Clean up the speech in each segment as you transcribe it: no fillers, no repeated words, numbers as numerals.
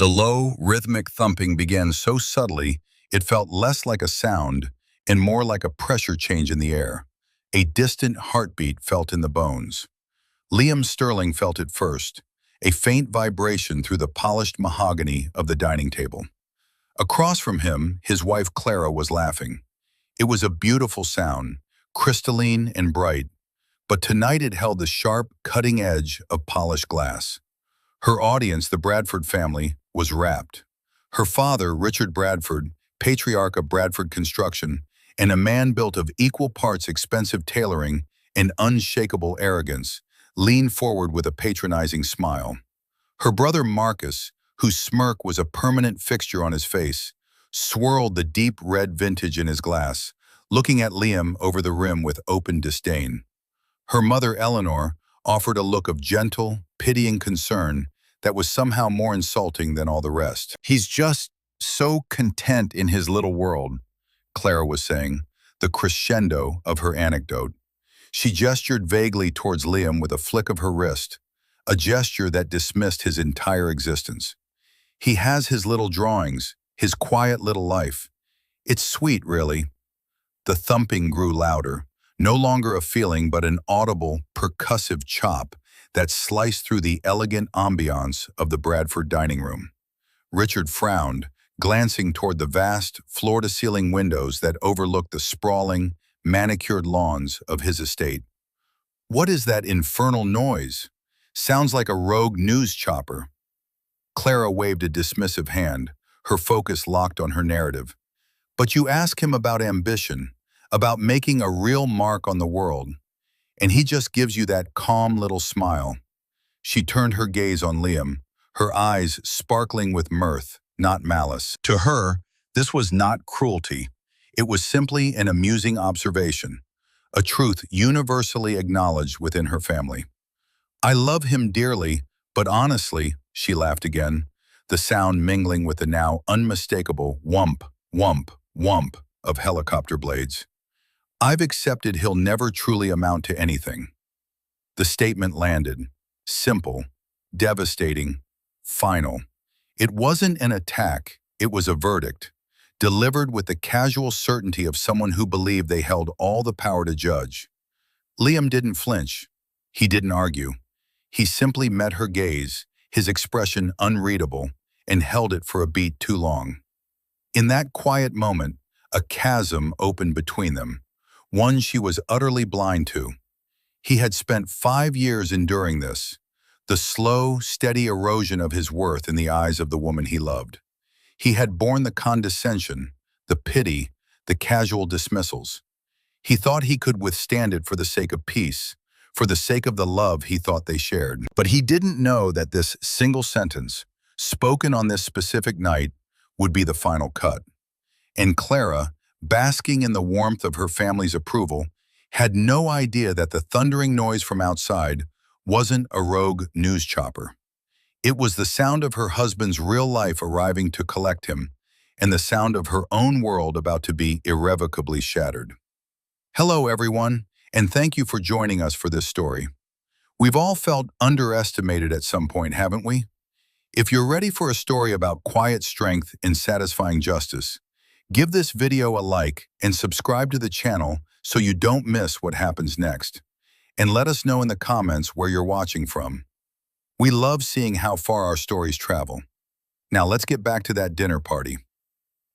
The low, rhythmic thumping began so subtly it felt less like a sound and more like a pressure change in the air. A distant heartbeat felt in the bones. Liam Sterling felt it first, a faint vibration through the polished mahogany of the dining table. Across from him, his wife Clara was laughing. It was a beautiful sound, crystalline and bright, but tonight it held the sharp, cutting edge of polished glass. Her audience, the Bradford family, was rapt. Her father, Richard Bradford, patriarch of Bradford construction, and a man built of equal parts expensive tailoring and unshakable arrogance, leaned forward with a patronizing smile. Her brother Marcus, whose smirk was a permanent fixture on his face, swirled the deep red vintage in his glass, looking at Liam over the rim with open disdain. Her mother Eleanor offered a look of gentle, pitying concern that was somehow more insulting than all the rest. "He's just so content in his little world," Clara was saying, the crescendo of her anecdote. She gestured vaguely towards Liam with a flick of her wrist, a gesture that dismissed his entire existence. "He has his little drawings, his quiet little life. It's sweet, really." The thumping grew louder, no longer a feeling but an audible, percussive chop that sliced through the elegant ambiance of the Bradford dining room. Richard frowned, glancing toward the vast, floor-to-ceiling windows that overlooked the sprawling, manicured lawns of his estate. "What is that infernal noise? Sounds like a rogue news chopper." Clara waved a dismissive hand, her focus locked on her narrative. "But you ask him about ambition, about making a real mark on the world, and he just gives you that calm little smile." She turned her gaze on Liam, her eyes sparkling with mirth, not malice. To her, this was not cruelty. It was simply an amusing observation, a truth universally acknowledged within her family. "I love him dearly, but honestly," she laughed again, the sound mingling with the now unmistakable whump, whump, whump of helicopter blades, "I've accepted he'll never truly amount to anything." The statement landed, simple, devastating, final. It wasn't an attack, it was a verdict, delivered with the casual certainty of someone who believed they held all the power to judge. Liam didn't flinch. He didn't argue. He simply met her gaze, his expression unreadable, and held it for a beat too long. In that quiet moment, a chasm opened between them, one she was utterly blind to. He had spent 5 years enduring this, the slow, steady erosion of his worth in the eyes of the woman he loved. He had borne the condescension, the pity, the casual dismissals. He thought he could withstand it for the sake of peace, for the sake of the love he thought they shared. But he didn't know that this single sentence, spoken on this specific night, would be the final cut. And Clara, basking in the warmth of her family's approval, had no idea that the thundering noise from outside wasn't a rogue news chopper. It was the sound of her husband's real life arriving to collect him, and the sound of her own world about to be irrevocably shattered. Hello, everyone, and thank you for joining us for this story. We've all felt underestimated at some point, haven't we? If you're ready for a story about quiet strength and satisfying justice, give this video a like and subscribe to the channel so you don't miss what happens next. And let us know in the comments where you're watching from. We love seeing how far our stories travel. Now let's get back to that dinner party.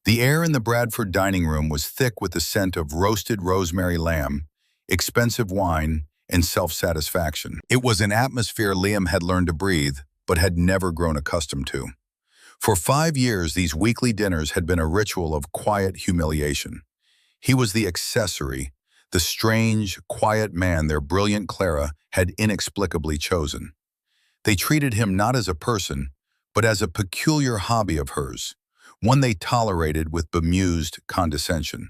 The air in the Bradford dining room was thick with the scent of roasted rosemary lamb, expensive wine, and self-satisfaction. It was an atmosphere Liam had learned to breathe, but had never grown accustomed to. For 5 years, these weekly dinners had been a ritual of quiet humiliation. He was the accessory, the strange, quiet man their brilliant Clara had inexplicably chosen. They treated him not as a person, but as a peculiar hobby of hers, one they tolerated with bemused condescension.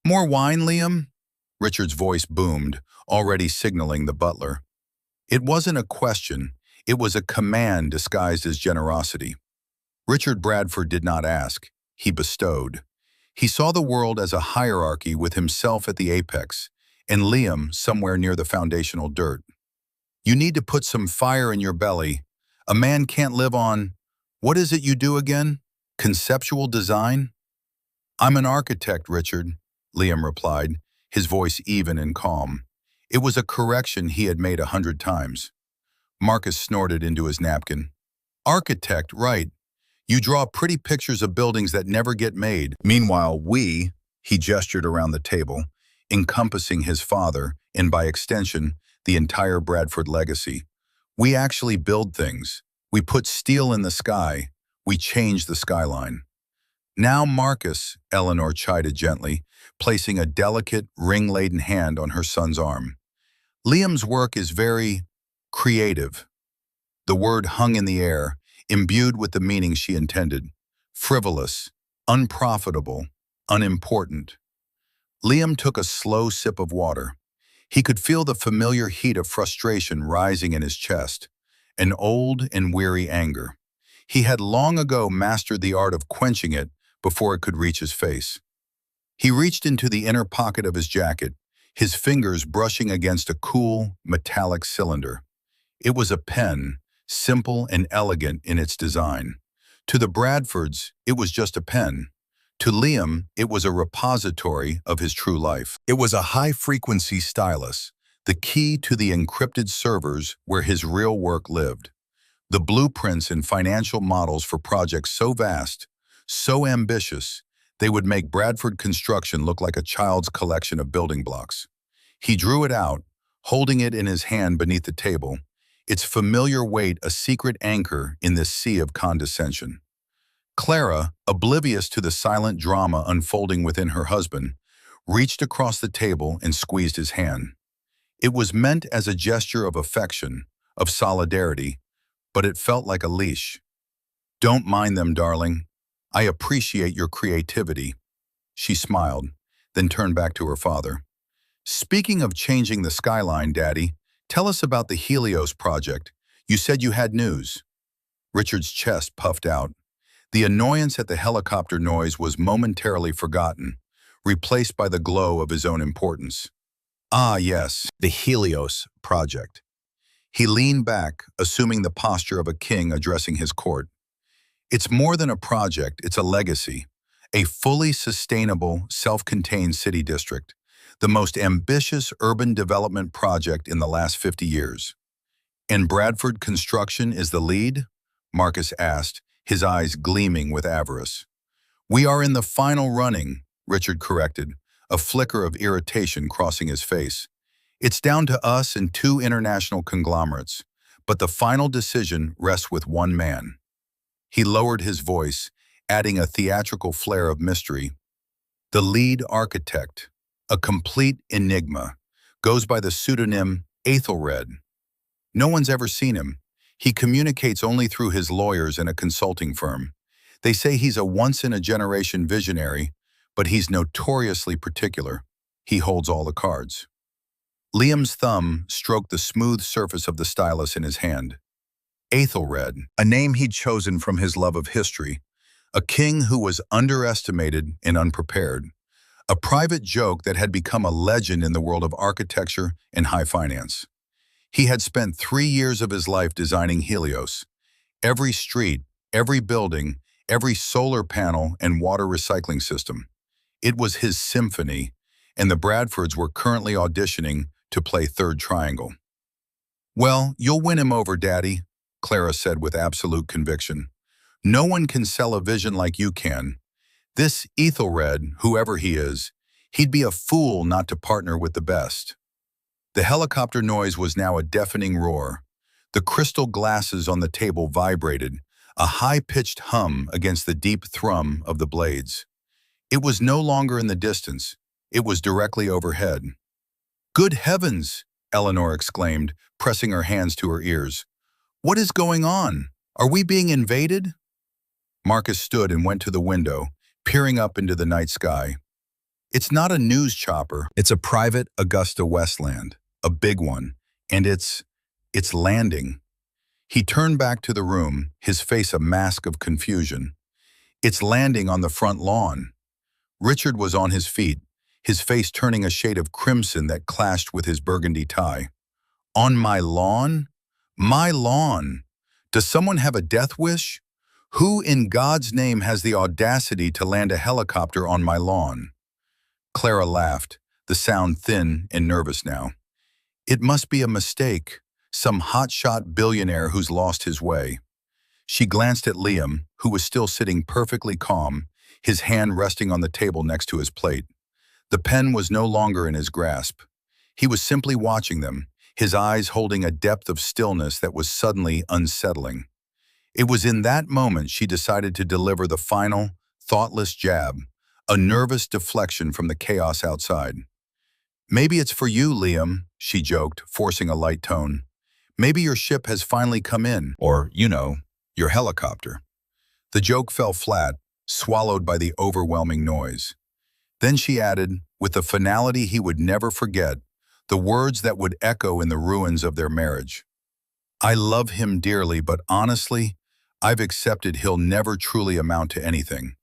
"More wine, Liam?" Richard's voice boomed, already signaling the butler. It wasn't a question, it was a command disguised as generosity. Richard Bradford did not ask, he bestowed. He saw the world as a hierarchy with himself at the apex, and Liam somewhere near the foundational dirt. "You need to put some fire in your belly. A man can't live on..." What is it you do again? Conceptual design? I'm an architect, Richard, Liam replied, his voice even and calm. It was a correction he had made 100 times. Marcus snorted into his napkin. Architect, right. You draw pretty pictures of buildings that never get made. Meanwhile, he gestured around the table, encompassing his father, and by extension, the entire Bradford legacy. We actually build things. We put steel in the sky. We change the skyline. Now, Marcus, Eleanor chided gently, placing a delicate, ring-laden hand on her son's arm. Liam's work is very creative. The word hung in the air, imbued with the meaning she intended. Frivolous, unprofitable, unimportant. Liam took a slow sip of water. He could feel the familiar heat of frustration rising in his chest, an old and weary anger. He had long ago mastered the art of quenching it before it could reach his face. He reached into the inner pocket of his jacket, his fingers brushing against a cool, metallic cylinder. It was a pen, simple and elegant in its design. To the Bradfords, it was just a pen. To Liam, it was a repository of his true life. It was a high-frequency stylus, the key to the encrypted servers where his real work lived. The blueprints and financial models for projects so vast, so ambitious, they would make Bradford construction look like a child's collection of building blocks. He drew it out, holding it in his hand beneath the table, its familiar weight a secret anchor in this sea of condescension. Clara, oblivious to the silent drama unfolding within her husband, reached across the table and squeezed his hand. It was meant as a gesture of affection, of solidarity, but it felt like a leash. Don't mind them, darling. I appreciate your creativity. She smiled, then turned back to her father. Speaking of changing the skyline, Daddy, tell us about the Helios project. You said you had news. Richard's chest puffed out. The annoyance at the helicopter noise was momentarily forgotten, replaced by the glow of his own importance. Ah, yes, the Helios project. He leaned back, assuming the posture of a king addressing his court. It's more than a project, it's a legacy. A fully sustainable, self-contained city district. The most ambitious urban development project in the last 50 years. And Bradford Construction is the lead? Marcus asked, his eyes gleaming with avarice. We are in the final running, Richard corrected, a flicker of irritation crossing his face. It's down to us and 2 international conglomerates, but the final decision rests with one man. He lowered his voice, adding a theatrical flair of mystery. The lead architect, a complete enigma, goes by the pseudonym Aethelred. No one's ever seen him. He communicates only through his lawyers and a consulting firm. They say he's a once-in-a-generation visionary, but he's notoriously particular. He holds all the cards. Liam's thumb stroked the smooth surface of the stylus in his hand. Aethelred, a name he'd chosen from his love of history, a king who was underestimated and unprepared, a private joke that had become a legend in the world of architecture and high finance. He had spent 3 years of his life designing Helios. Every street, every building, every solar panel and water recycling system. It was his symphony, and the Bradfords were currently auditioning to play third triangle. Well, you'll win him over, Daddy, Clara said with absolute conviction. No one can sell a vision like you can. This Aethelred, whoever he is, he'd be a fool not to partner with the best. The helicopter noise was now a deafening roar. The crystal glasses on the table vibrated, a high-pitched hum against the deep thrum of the blades. It was no longer in the distance. It was directly overhead. Good heavens, Eleanor exclaimed, pressing her hands to her ears. What is going on? Are we being invaded? Marcus stood and went to the window, peering up into the night sky. It's not a news chopper. It's a private Augusta Westland, a big one, and it's landing. He turned back to the room, his face a mask of confusion. It's landing on the front lawn. Richard was on his feet, his face turning a shade of crimson that clashed with his burgundy tie. On my lawn? My lawn! Does someone have a death wish? Who in God's name has the audacity to land a helicopter on my lawn? Clara laughed, the sound thin and nervous now. It must be a mistake, some hotshot billionaire who's lost his way. She glanced at Liam, who was still sitting perfectly calm, his hand resting on the table next to his plate. The pen was no longer in his grasp. He was simply watching them, his eyes holding a depth of stillness that was suddenly unsettling. It was in that moment she decided to deliver the final, thoughtless jab, a nervous deflection from the chaos outside. "Maybe it's for you, Liam," she joked, forcing a light tone. "Maybe your ship has finally come in, or, your helicopter." The joke fell flat, swallowed by the overwhelming noise. Then she added, with the finality he would never forget, the words that would echo in the ruins of their marriage. "I love him dearly, but honestly, I've accepted he'll never truly amount to anything."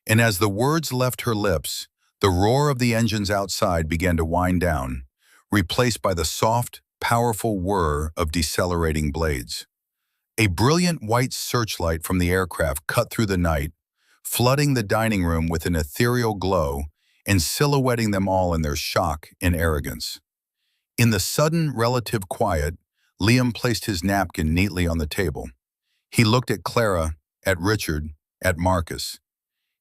And as the words left her lips, the roar of the engines outside began to wind down, replaced by the soft, powerful whir of decelerating blades. A brilliant white searchlight from the aircraft cut through the night, flooding the dining room with an ethereal glow and silhouetting them all in their shock and arrogance. In the sudden relative quiet, Liam placed his napkin neatly on the table. He looked at Clara, at Richard, at Marcus.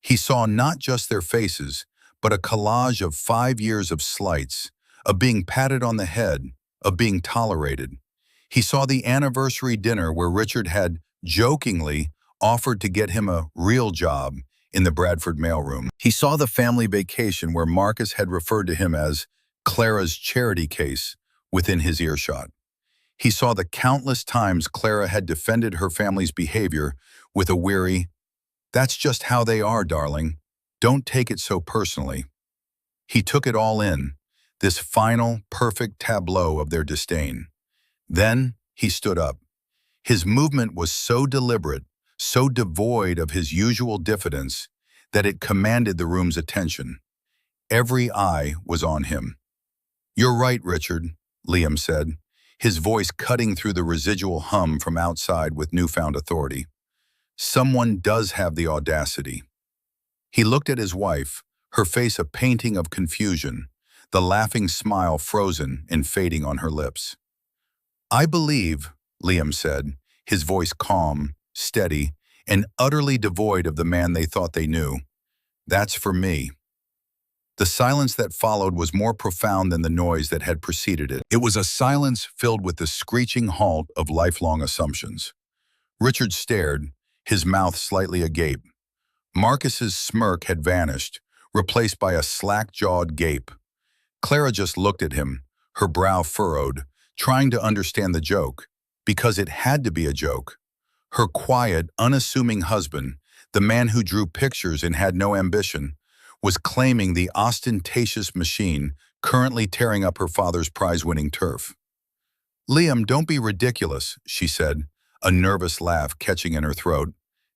He saw not just their faces, but a collage of 5 years of slights, of being patted on the head, of being tolerated. He saw the anniversary dinner where Richard had, jokingly, offered to get him a real job in the Bradford mailroom. He saw the family vacation where Marcus had referred to him as Clara's charity case within his earshot. He saw the countless times Clara had defended her family's behavior with a weary, "That's just how they are, darling. Don't take it so personally." He took it all in, this final, perfect tableau of their disdain. Then he stood up. His movement was so deliberate, so devoid of his usual diffidence, that it commanded the room's attention. Every eye was on him. "You're right, Richard," Liam said, his voice cutting through the residual hum from outside with newfound authority. "Someone does have the audacity." He looked at his wife, her face a painting of confusion, the laughing smile frozen and fading on her lips. "I believe," Liam said, his voice calm, steady, and utterly devoid of the man they thought they knew, "that's for me." The silence that followed was more profound than the noise that had preceded it. It was a silence filled with the screeching halt of lifelong assumptions. Richard stared, his mouth slightly agape. Marcus's smirk had vanished, replaced by a slack-jawed gape. Clara just looked at him, her brow furrowed, trying to understand the joke, because it had to be a joke. Her quiet, unassuming husband, the man who drew pictures and had no ambition, was claiming the ostentatious machine currently tearing up her father's prize-winning turf. "Liam, don't be ridiculous," she said, a nervous laugh catching in her throat.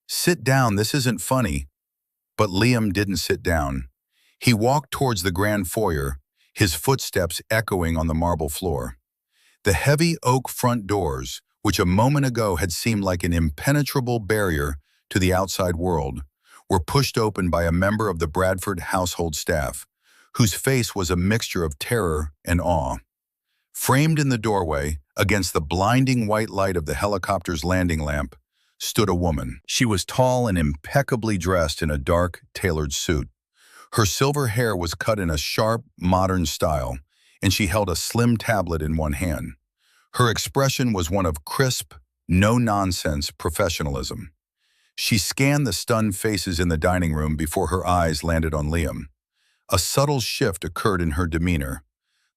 "Sit down, this isn't funny." But Liam didn't sit down. He walked towards the grand foyer, his footsteps echoing on the marble floor. The heavy oak front doors, which a moment ago had seemed like an impenetrable barrier to the outside world, were pushed open by a member of the Bradford household staff, whose face was a mixture of terror and awe. Framed in the doorway, against the blinding white light of the helicopter's landing lamp, stood a woman. She was tall and impeccably dressed in a dark, tailored suit. Her silver hair was cut in a sharp, modern style, and she held a slim tablet in one hand. Her expression was one of crisp, no-nonsense professionalism. She scanned the stunned faces in the dining room before her eyes landed on Liam. A subtle shift occurred in her demeanor.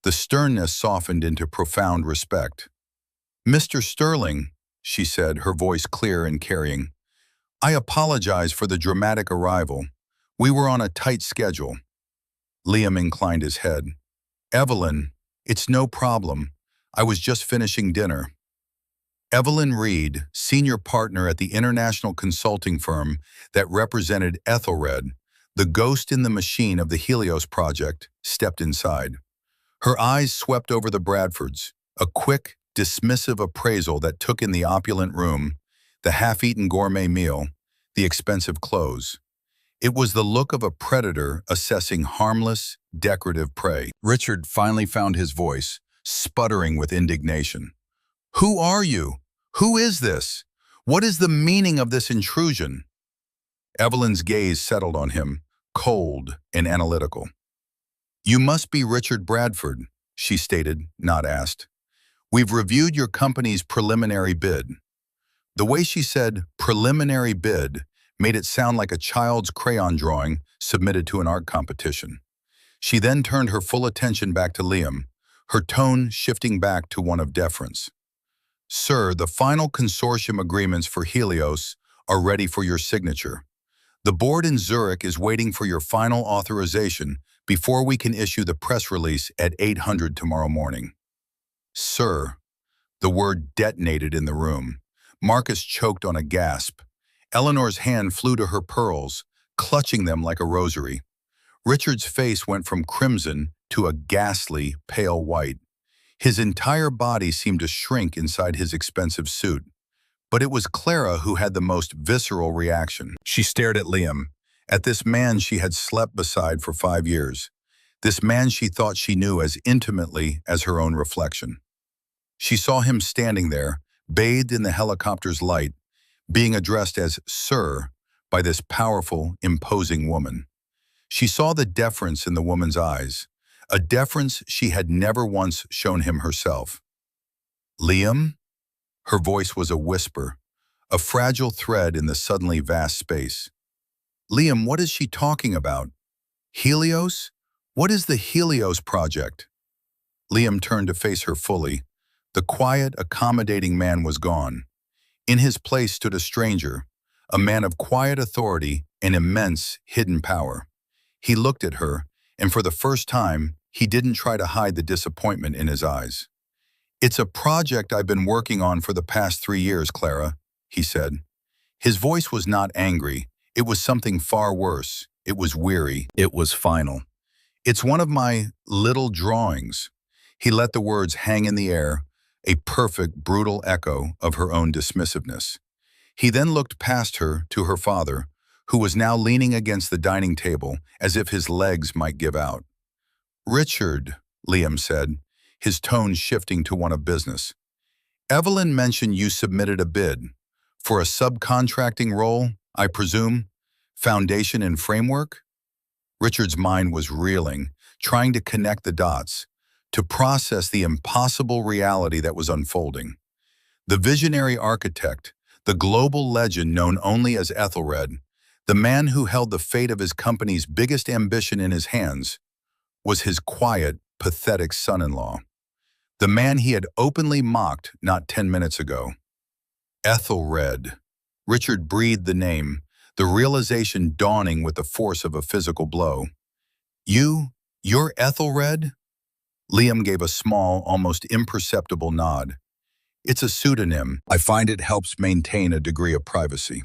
The sternness softened into profound respect. "Mr. Sterling," she said, her voice clear and carrying, "I apologize for the dramatic arrival. We were on a tight schedule." Liam inclined his head. "Evelyn, it's no problem. I was just finishing dinner." Evelyn Reed, senior partner at the international consulting firm that represented Ethelred, the ghost in the machine of the Helios project, stepped inside. Her eyes swept over the Bradfords, a quick, dismissive appraisal that took in the opulent room, the half-eaten gourmet meal, the expensive clothes. It was the look of a predator assessing harmless, decorative prey. Richard finally found his voice, sputtering with indignation. "Who are you? Who is this? What is the meaning of this intrusion?" Evelyn's gaze settled on him, cold and analytical. "You must be Richard Bradford," she stated, not asked. "We've reviewed your company's preliminary bid." The way she said preliminary bid made it sound like a child's crayon drawing submitted to an art competition. She then turned her full attention back to Liam, her tone shifting back to one of deference. "Sir, the final consortium agreements for Helios are ready for your signature. The board in Zurich is waiting for your final authorization before we can issue the press release at 800 tomorrow morning." "Sir," the word detonated in the room. Marcus choked on a gasp. Eleanor's hand flew to her pearls, clutching them like a rosary. Richard's face went from crimson to a ghastly, pale white. His entire body seemed to shrink inside his expensive suit. But it was Clara who had the most visceral reaction. She stared at Liam, at this man she had slept beside for 5 years, this man she thought she knew as intimately as her own reflection. She saw him standing there, bathed in the helicopter's light, being addressed as "Sir" by this powerful, imposing woman. She saw the deference in the woman's eyes, a deference she had never once shown him herself. "Liam?" Her voice was a whisper, a fragile thread in the suddenly vast space. "Liam, what is she talking about? Helios? What is the Helios project?" Liam turned to face her fully. The quiet, accommodating man was gone. In his place stood a stranger, a man of quiet authority and immense hidden power. He looked at her, and for the first time, he didn't try to hide the disappointment in his eyes. "It's a project I've been working on for the past 3 years, Clara," he said. His voice was not angry. It was something far worse. It was weary. It was final. "It's one of my little drawings." He let the words hang in the air, a perfect, brutal echo of her own dismissiveness. He then looked past her to her father, who was now leaning against the dining table as if his legs might give out. "Richard," Liam said, his tone shifting to one of business. "Evelyn mentioned you submitted a bid. For a subcontracting role, I presume? Foundation and framework?" Richard's mind was reeling, trying to connect the dots, to process the impossible reality that was unfolding. The visionary architect, the global legend known only as Ethelred, the man who held the fate of his company's biggest ambition in his hands, was his quiet, pathetic son-in-law. The man he had openly mocked not 10 minutes ago. Ethelred. Richard breathed the name, the realization dawning with the force of a physical blow. You're Ethelred?" Liam gave a small, almost imperceptible nod. "It's a pseudonym. I find it helps maintain a degree of privacy."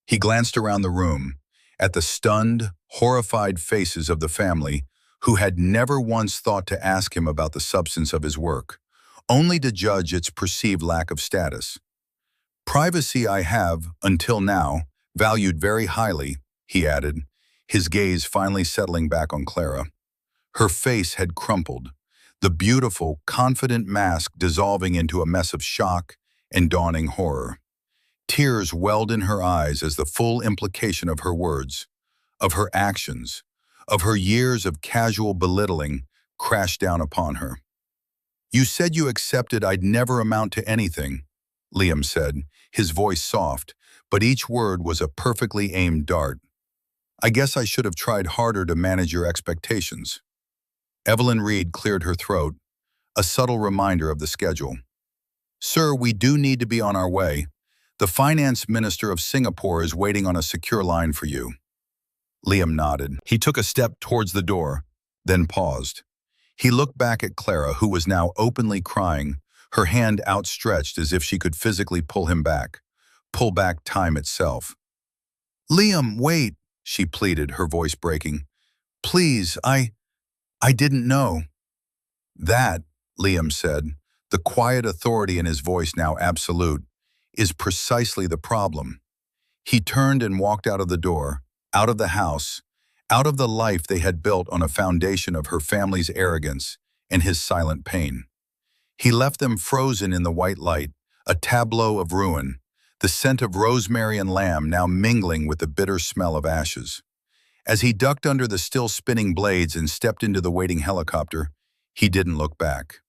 He glanced around the room, at the stunned, horrified faces of the family who had never once thought to ask him about the substance of his work, only to judge its perceived lack of status. "Privacy I have, until now, valued very highly," he added, his gaze finally settling back on Clara. Her face had crumpled, the beautiful, confident mask dissolving into a mess of shock and dawning horror. Tears welled in her eyes as the full implication of her words, of her actions, of her years of casual belittling crashed down upon her. "You said you accepted I'd never amount to anything," Liam said, his voice soft, but each word was a perfectly aimed dart. "I guess I should have tried harder to manage your expectations." Evelyn Reed cleared her throat, a subtle reminder of the schedule. "Sir, we do need to be on our way. The finance minister of Singapore is waiting on a secure line for you." Liam nodded. He took a step towards the door, then paused. He looked back at Clara, who was now openly crying, her hand outstretched as if she could physically pull him back, pull back time itself. "Liam, wait," she pleaded, her voice breaking. "Please, I didn't know." "That," Liam said, the quiet authority in his voice now absolute, "is precisely the problem." He turned and walked out of the door, out of the house, out of the life they had built on a foundation of her family's arrogance and his silent pain. He left them frozen in the white light, a tableau of ruin, the scent of rosemary and lamb now mingling with the bitter smell of ashes. As he ducked under the still spinning blades and stepped into the waiting helicopter, he didn't look back.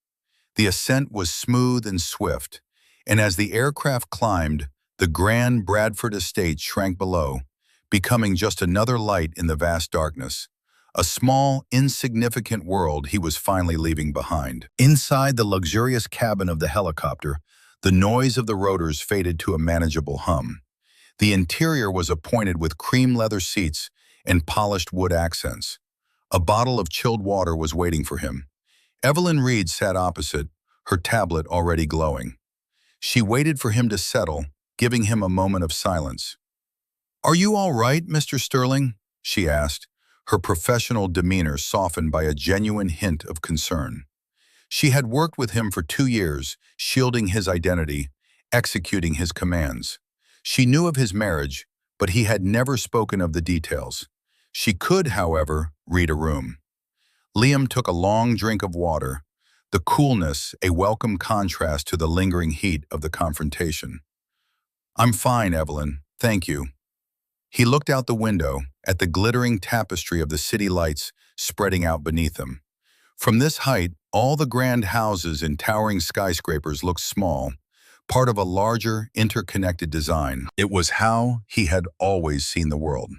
The ascent was smooth and swift, and as the aircraft climbed, the grand Bradford estate shrank below, becoming just another light in the vast darkness, a small, insignificant world he was finally leaving behind. Inside the luxurious cabin of the helicopter, the noise of the rotors faded to a manageable hum. The interior was appointed with cream leather seats and polished wood accents. A bottle of chilled water was waiting for him. Evelyn Reed sat opposite, her tablet already glowing. She waited for him to settle, giving him a moment of silence. "Are you all right, Mr. Sterling?" she asked, her professional demeanor softened by a genuine hint of concern. She had worked with him for 2 years, shielding his identity, executing his commands. She knew of his marriage, but he had never spoken of the details. She could, however, read a room. Liam took a long drink of water, the coolness a welcome contrast to the lingering heat of the confrontation. "I'm fine, Evelyn, thank you." He looked out the window at the glittering tapestry of the city lights spreading out beneath them. From this height, all the grand houses and towering skyscrapers looked small, part of a larger, interconnected design. It was how he had always seen the world.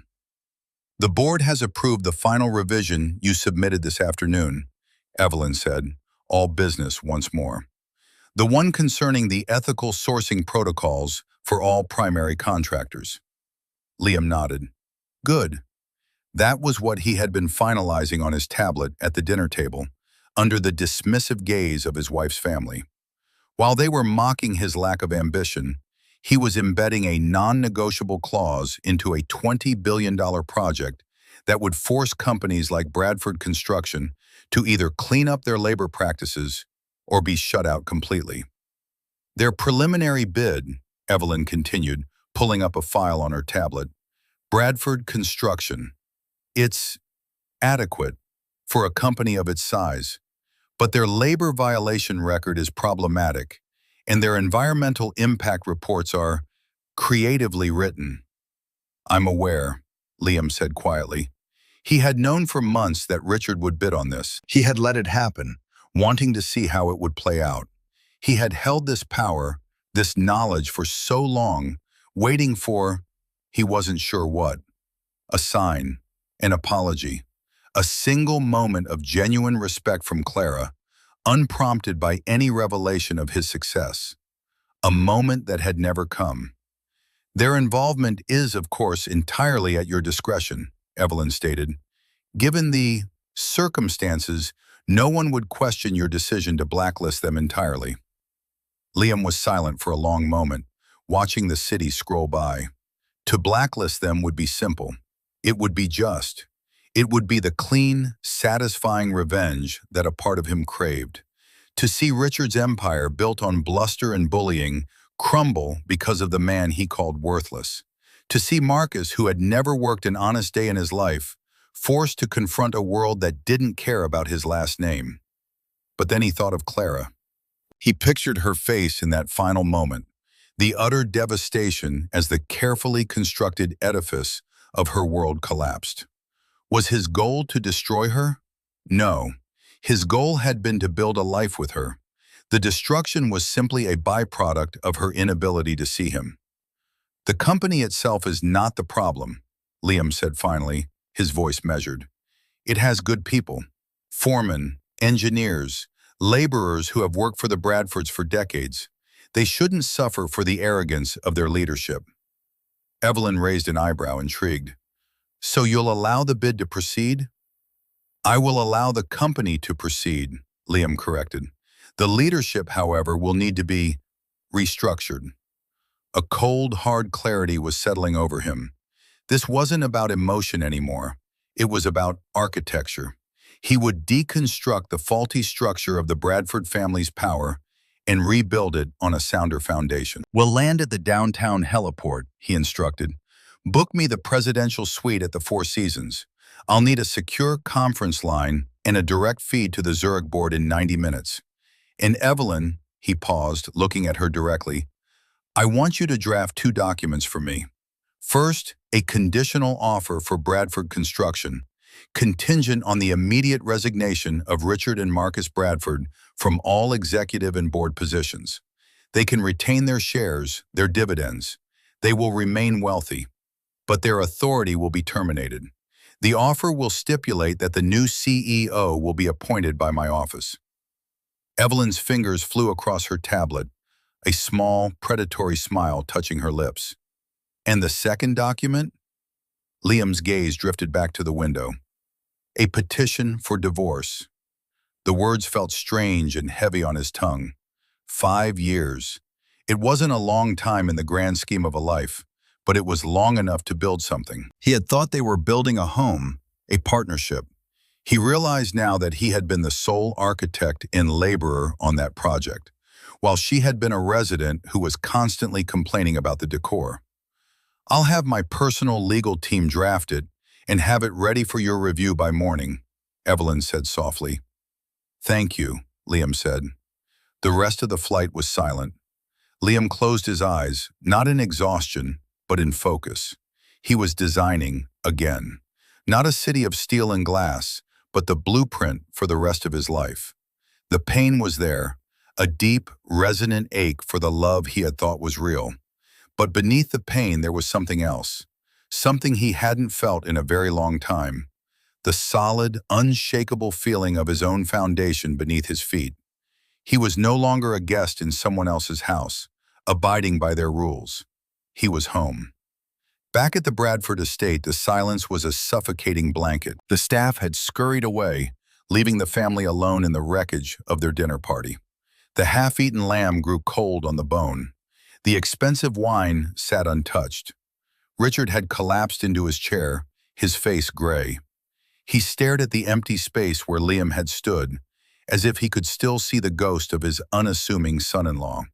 "The board has approved the final revision you submitted this afternoon," Evelyn said, all business once more. "The one concerning the ethical sourcing protocols for all primary contractors." Liam nodded. Good. That was what he had been finalizing on his tablet at the dinner table, under the dismissive gaze of his wife's family. While they were mocking his lack of ambition, he was embedding a non-negotiable clause into a $20 billion project that would force companies like Bradford Construction to either clean up their labor practices or be shut out completely. "Their preliminary bid," Evelyn continued, pulling up a file on her tablet, "Bradford Construction. It's adequate for a company of its size, but their labor violation record is problematic, and their environmental impact reports are creatively written." "I'm aware," Liam said quietly. He had known for months that Richard would bid on this. He had let it happen, wanting to see how it would play out. He had held this power, this knowledge for so long, waiting for, he wasn't sure what, a sign, an apology, a single moment of genuine respect from Clara, unprompted by any revelation of his success. A moment that had never come. "Their involvement is, of course, entirely at your discretion," Evelyn stated. "Given the circumstances, no one would question your decision to blacklist them entirely." Liam was silent for a long moment, watching the city scroll by. To blacklist them would be simple. It would be just. It would be the clean, satisfying revenge that a part of him craved. To see Richard's empire built on bluster and bullying crumble because of the man he called worthless. To see Marcus, who had never worked an honest day in his life, forced to confront a world that didn't care about his last name. But then he thought of Clara. He pictured her face in that final moment, the utter devastation as the carefully constructed edifice of her world collapsed. Was his goal to destroy her? No. His goal had been to build a life with her. The destruction was simply a byproduct of her inability to see him. "The company itself is not the problem," Liam said finally, his voice measured. "It has good people, foremen, engineers, laborers who have worked for the Bradfords for decades. They shouldn't suffer for the arrogance of their leadership." Evelyn raised an eyebrow, intrigued. "So you'll allow the bid to proceed?" "I will allow the company to proceed," Liam corrected. "The leadership, however, will need to be restructured." A cold, hard clarity was settling over him. This wasn't about emotion anymore. It was about architecture. He would deconstruct the faulty structure of the Bradford family's power and rebuild it on a sounder foundation. "We'll land at the downtown heliport," he instructed. Book me the presidential suite at the Four Seasons. I'll need a secure conference line and a direct feed to the Zurich board in 90 minutes. And Evelyn, he paused, looking at her directly, I want you to draft two documents for me. First, a conditional offer for Bradford Construction, contingent on the immediate resignation of Richard and Marcus Bradford from all executive and board positions. They can retain their shares, their dividends. They will remain wealthy, but their authority will be terminated. The offer will stipulate that the new CEO will be appointed by my office. Evelyn's fingers flew across her tablet, a small, predatory smile touching her lips. And the second document? Liam's gaze drifted back to the window. A petition for divorce. The words felt strange and heavy on his tongue. 5 years. It wasn't a long time in the grand scheme of a life, but it was long enough to build something. He had thought they were building a home, a partnership. He realized now that he had been the sole architect and laborer on that project, while she had been a resident who was constantly complaining about the decor. I'll have my personal legal team draft it and have it ready for your review by morning, Evelyn said softly. Thank you, Liam said. The rest of the flight was silent. Liam closed his eyes, not in exhaustion, but in focus. He was designing, again, not a city of steel and glass, but the blueprint for the rest of his life. The pain was there, a deep, resonant ache for the love he had thought was real. But beneath the pain there was something else, something he hadn't felt in a very long time, the solid, unshakable feeling of his own foundation beneath his feet. He was no longer a guest in someone else's house, abiding by their rules. He was home. Back at the Bradford estate, the silence was a suffocating blanket. The staff had scurried away, leaving the family alone in the wreckage of their dinner party. The half-eaten lamb grew cold on the bone. The expensive wine sat untouched. Richard had collapsed into his chair, his face gray. He stared at the empty space where Liam had stood, as if he could still see the ghost of his unassuming son-in-law.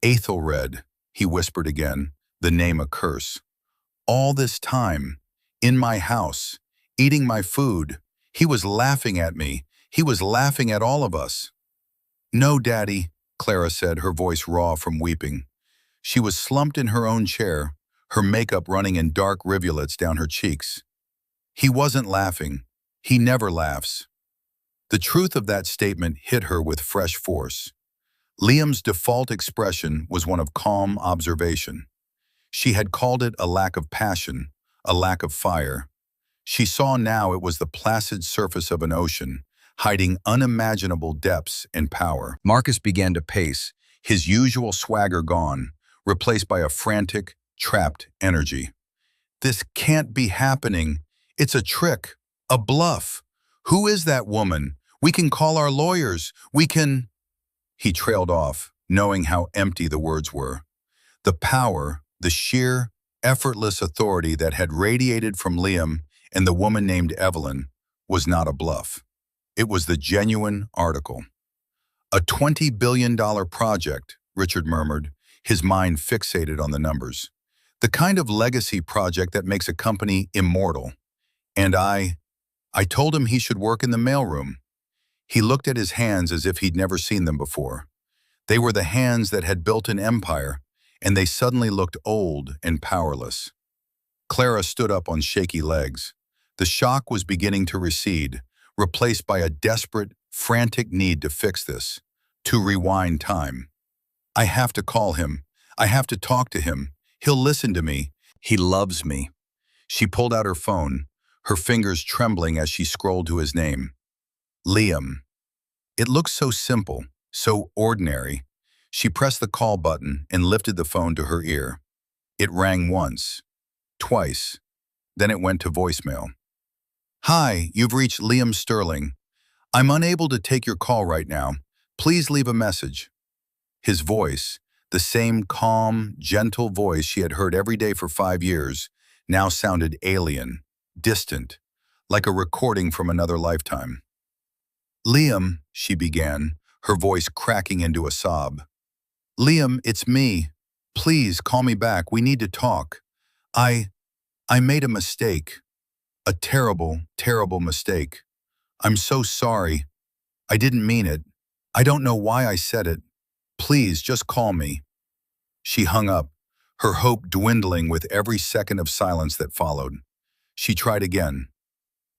Aethelred, he whispered again, the name a curse. All this time, in my house, eating my food, he was laughing at me. He was laughing at all of us. No, Daddy, Clara said, her voice raw from weeping. She was slumped in her own chair, her makeup running in dark rivulets down her cheeks. He wasn't laughing. He never laughs. The truth of that statement hit her with fresh force. Liam's default expression was one of calm observation. She had called it a lack of passion, a lack of fire. She saw now it was the placid surface of an ocean, hiding unimaginable depths and power. Marcus began to pace, his usual swagger gone, replaced by a frantic, trapped energy. This can't be happening. It's a trick, a bluff. Who is that woman? We can call our lawyers. We can... He trailed off, knowing how empty the words were. The power, the sheer, effortless authority that had radiated from Liam and the woman named Evelyn was not a bluff. It was the genuine article. A $20 billion project, Richard murmured, his mind fixated on the numbers. The kind of legacy project that makes a company immortal. And I told him he should work in the mailroom. He looked at his hands as if he'd never seen them before. They were the hands that had built an empire, and they suddenly looked old and powerless. Clara stood up on shaky legs. The shock was beginning to recede, replaced by a desperate, frantic need to fix this, to rewind time. I have to call him. I have to talk to him. He'll listen to me. He loves me. She pulled out her phone, her fingers trembling as she scrolled to his name. Liam. It looked so simple, so ordinary. She pressed the call button and lifted the phone to her ear. It rang once, twice, then it went to voicemail. Hi, you've reached Liam Sterling. I'm unable to take your call right now. Please leave a message. His voice, the same calm, gentle voice she had heard every day for 5 years, now sounded alien, distant, like a recording from another lifetime. Liam, she began, her voice cracking into a sob. Liam, it's me. Please call me back. We need to talk. I made a mistake. A terrible, terrible mistake. I'm so sorry. I didn't mean it. I don't know why I said it. Please, just call me." She hung up, her hope dwindling with every second of silence that followed. She tried again.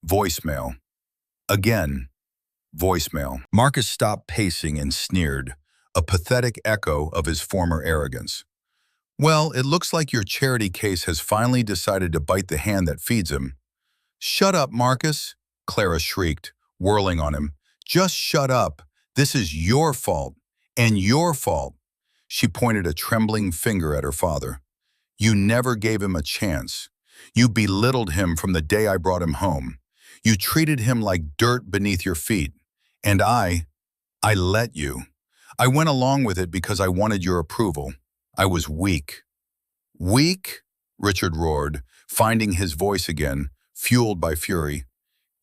Voicemail. Again. Voicemail. Marcus stopped pacing and sneered, a pathetic echo of his former arrogance. "Well, it looks like your charity case has finally decided to bite the hand that feeds him." "Shut up, Marcus," Clara shrieked, whirling on him. "Just shut up. This is your fault. And your fault." She pointed a trembling finger at her father. "You never gave him a chance. You belittled him from the day I brought him home. You treated him like dirt beneath your feet. And I let you. I went along with it because I wanted your approval. I was weak." "Weak?" Richard roared, finding his voice again, fueled by fury.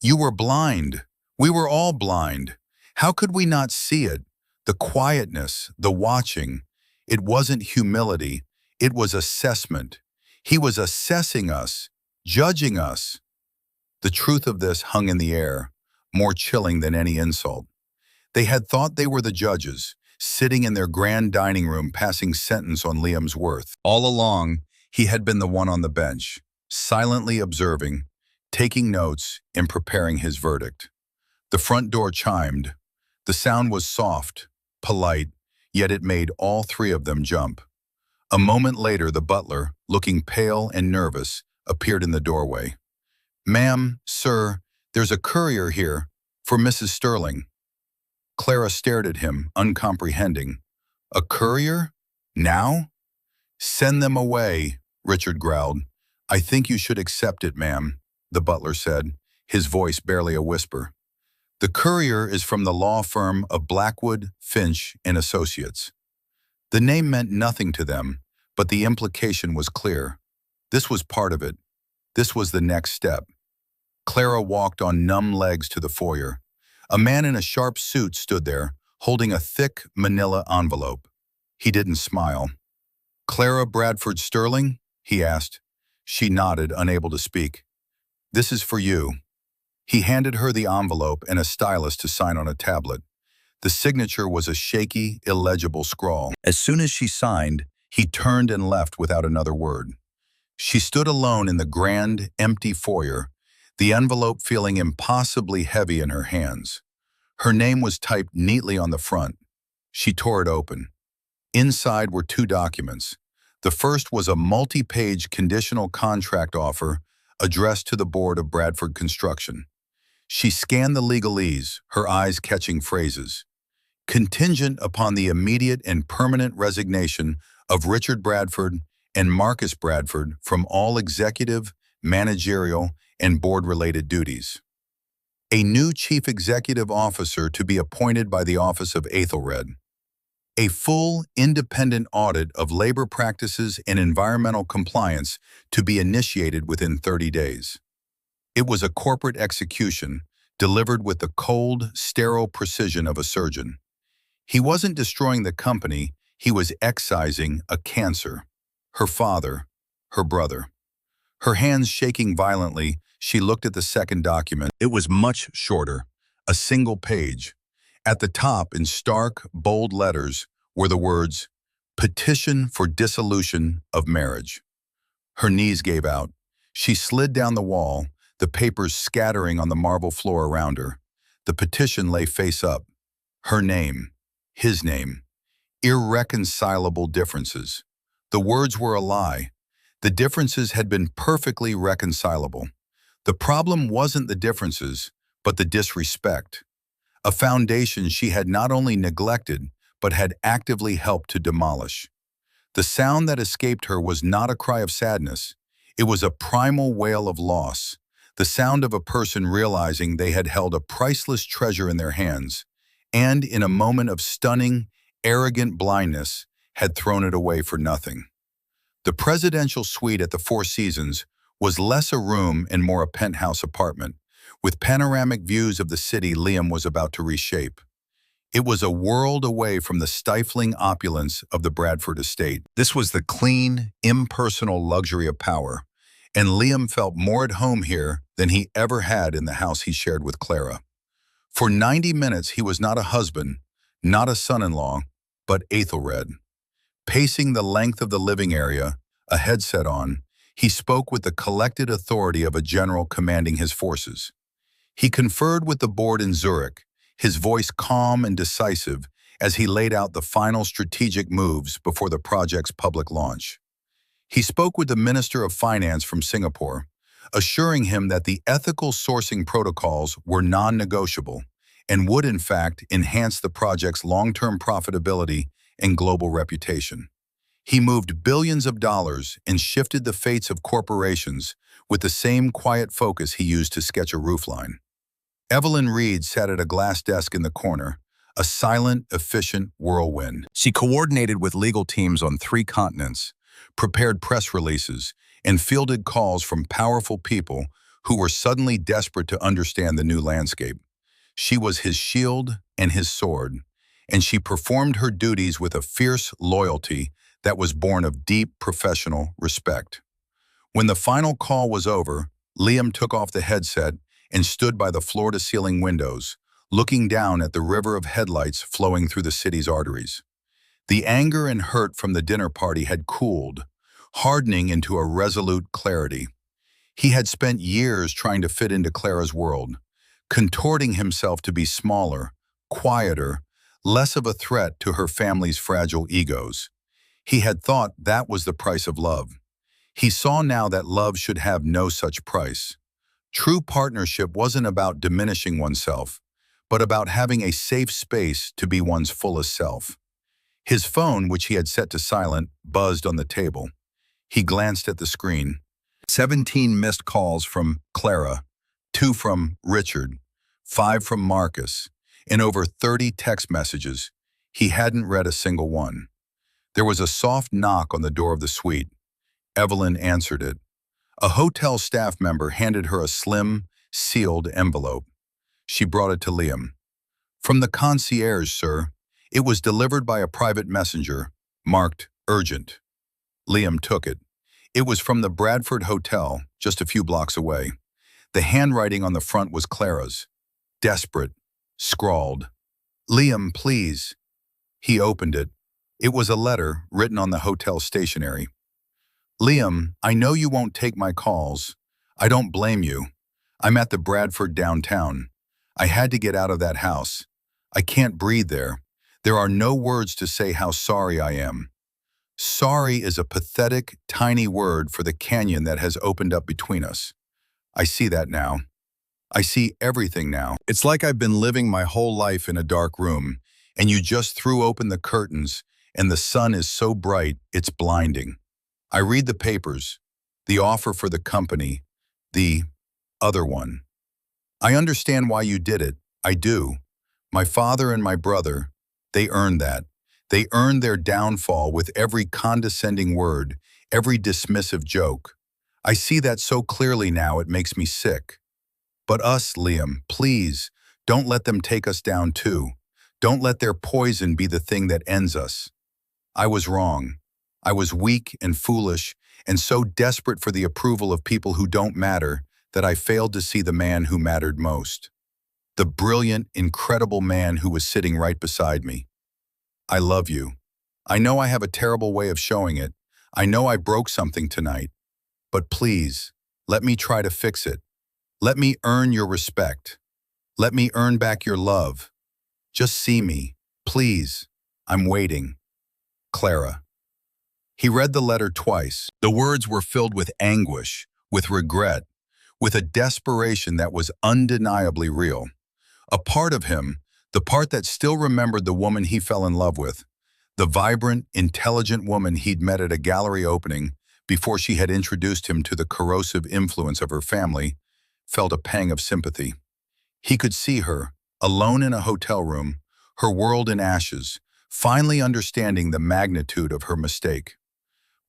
"You were blind. We were all blind. How could we not see it? The quietness, the watching. It wasn't humility. It was assessment. He was assessing us, judging us." The truth of this hung in the air, more chilling than any insult. They had thought they were the judges, sitting in their grand dining room passing sentence on Liam's worth. All along, he had been the one on the bench, silently observing, taking notes, and preparing his verdict. The front door chimed. The sound was soft, polite, yet it made all three of them jump. A moment later, the butler, looking pale and nervous, appeared in the doorway. "Ma'am, sir, there's a courier here, for Mrs. Sterling." Clara stared at him, uncomprehending. "A courier? Now?" "Send them away," Richard growled. "I think you should accept it, ma'am," the butler said, his voice barely a whisper. "The courier is from the law firm of Blackwood, Finch, and Associates." The name meant nothing to them, but the implication was clear. This was part of it. This was the next step. Clara walked on numb legs to the foyer. A man in a sharp suit stood there, holding a thick manila envelope. He didn't smile. "Clara Bradford Sterling?" he asked. She nodded, unable to speak. "This is for you." He handed her the envelope and a stylus to sign on a tablet. The signature was a shaky, illegible scrawl. As soon as she signed, he turned and left without another word. She stood alone in the grand, empty foyer, the envelope feeling impossibly heavy in her hands. Her name was typed neatly on the front. She tore it open. Inside were two documents. The first was a multi-page conditional contract offer addressed to the board of Bradford Construction. She scanned the legalese, her eyes catching phrases. "Contingent upon the immediate and permanent resignation of Richard Bradford and Marcus Bradford from all executive, managerial, and board-related duties. A new chief executive officer to be appointed by the office of Aethelred. A full, independent audit of labor practices and environmental compliance to be initiated within 30 days. It was a corporate execution, delivered with the cold, sterile precision of a surgeon. He wasn't destroying the company, he was excising a cancer. Her father, her brother. Her hands shaking violently, she looked at the second document. It was much shorter, a single page. At the top, in stark, bold letters, were the words, "Petition for dissolution of marriage." Her knees gave out. She slid down the wall, the papers scattering on the marble floor around her. The petition lay face up. Her name, his name. Irreconcilable differences. The words were a lie. The differences had been perfectly reconcilable. The problem wasn't the differences, but the disrespect. A foundation she had not only neglected, but had actively helped to demolish. The sound that escaped her was not a cry of sadness. It was a primal wail of loss, the sound of a person realizing they had held a priceless treasure in their hands, and in a moment of stunning, arrogant blindness, had thrown it away for nothing. The presidential suite at the Four Seasons was less a room and more a penthouse apartment, with panoramic views of the city Liam was about to reshape. It was a world away from the stifling opulence of the Bradford estate. This was the clean, impersonal luxury of power, and Liam felt more at home here than he ever had in the house he shared with Clara. For 90 minutes he was not a husband, not a son-in-law, but Aethelred. Pacing the length of the living area, a headset on, he spoke with the collected authority of a general commanding his forces. He conferred with the board in Zurich, his voice calm and decisive as he laid out the final strategic moves before the project's public launch. He spoke with the Minister of Finance from Singapore, assuring him that the ethical sourcing protocols were non-negotiable and would in fact enhance the project's long-term profitability and global reputation. He moved billions of dollars and shifted the fates of corporations with the same quiet focus he used to sketch a roofline. Evelyn Reed sat at a glass desk in the corner, a silent, efficient whirlwind. She coordinated with legal teams on 3 continents, prepared press releases, and fielded calls from powerful people who were suddenly desperate to understand the new landscape. She was his shield and his sword, and she performed her duties with a fierce loyalty that was born of deep professional respect. When the final call was over, Liam took off the headset and stood by the floor-to-ceiling windows, looking down at the river of headlights flowing through the city's arteries. The anger and hurt from the dinner party had cooled, hardening into a resolute clarity. He had spent years trying to fit into Clara's world, contorting himself to be smaller, quieter, less of a threat to her family's fragile egos. He had thought that was the price of love. He saw now that love should have no such price. True partnership wasn't about diminishing oneself, but about having a safe space to be one's fullest self. His phone, which he had set to silent, buzzed on the table. He glanced at the screen. 17 missed calls from Clara, 2 from Richard, 5 from Marcus, and over 30 text messages. He hadn't read a single one. There was a soft knock on the door of the suite. Evelyn answered it. A hotel staff member handed her a slim, sealed envelope. She brought it to Liam. "From the concierge, sir. It was delivered by a private messenger, marked urgent." Liam took it. It was from the Bradford Hotel, just a few blocks away. The handwriting on the front was Clara's. Desperate, scrawled. "Liam, please." He opened it. It was a letter written on the hotel stationery. "Liam, I know you won't take my calls. I don't blame you. I'm at the Bradford downtown. I had to get out of that house. I can't breathe there. There are no words to say how sorry I am. Sorry is a pathetic, tiny word for the canyon that has opened up between us. I see that now. I see everything now. It's like I've been living my whole life in a dark room, and you just threw open the curtains, and the sun is so bright, it's blinding. I read the papers, the offer for the company, the other one. I understand why you did it. I do. My father and my brother, they earned that. They earned their downfall with every condescending word, every dismissive joke. I see that so clearly now it makes me sick. But us, Liam, please, don't let them take us down too. Don't let their poison be the thing that ends us. I was wrong. I was weak and foolish and so desperate for the approval of people who don't matter that I failed to see the man who mattered most. The brilliant, incredible man who was sitting right beside me. I love you. I know I have a terrible way of showing it. I know I broke something tonight. But please, let me try to fix it. Let me earn your respect. Let me earn back your love. Just see me, please. I'm waiting. Clara. He read the letter twice. The words were filled with anguish, with regret, with a desperation that was undeniably real. A part of him, the part that still remembered the woman he fell in love with, the vibrant, intelligent woman he'd met at a gallery opening before she had introduced him to the corrosive influence of her family, felt a pang of sympathy. He could see her, alone in a hotel room, her world in ashes, finally understanding the magnitude of her mistake.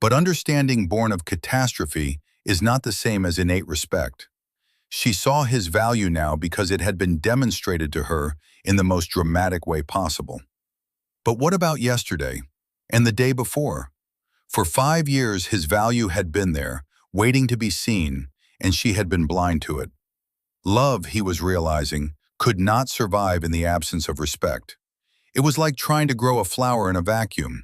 But understanding born of catastrophe is not the same as innate respect. She saw his value now because it had been demonstrated to her in the most dramatic way possible. But what about yesterday and the day before? For 5 years his value had been there, waiting to be seen, and she had been blind to it. Love, he was realizing, could not survive in the absence of respect. It was like trying to grow a flower in a vacuum.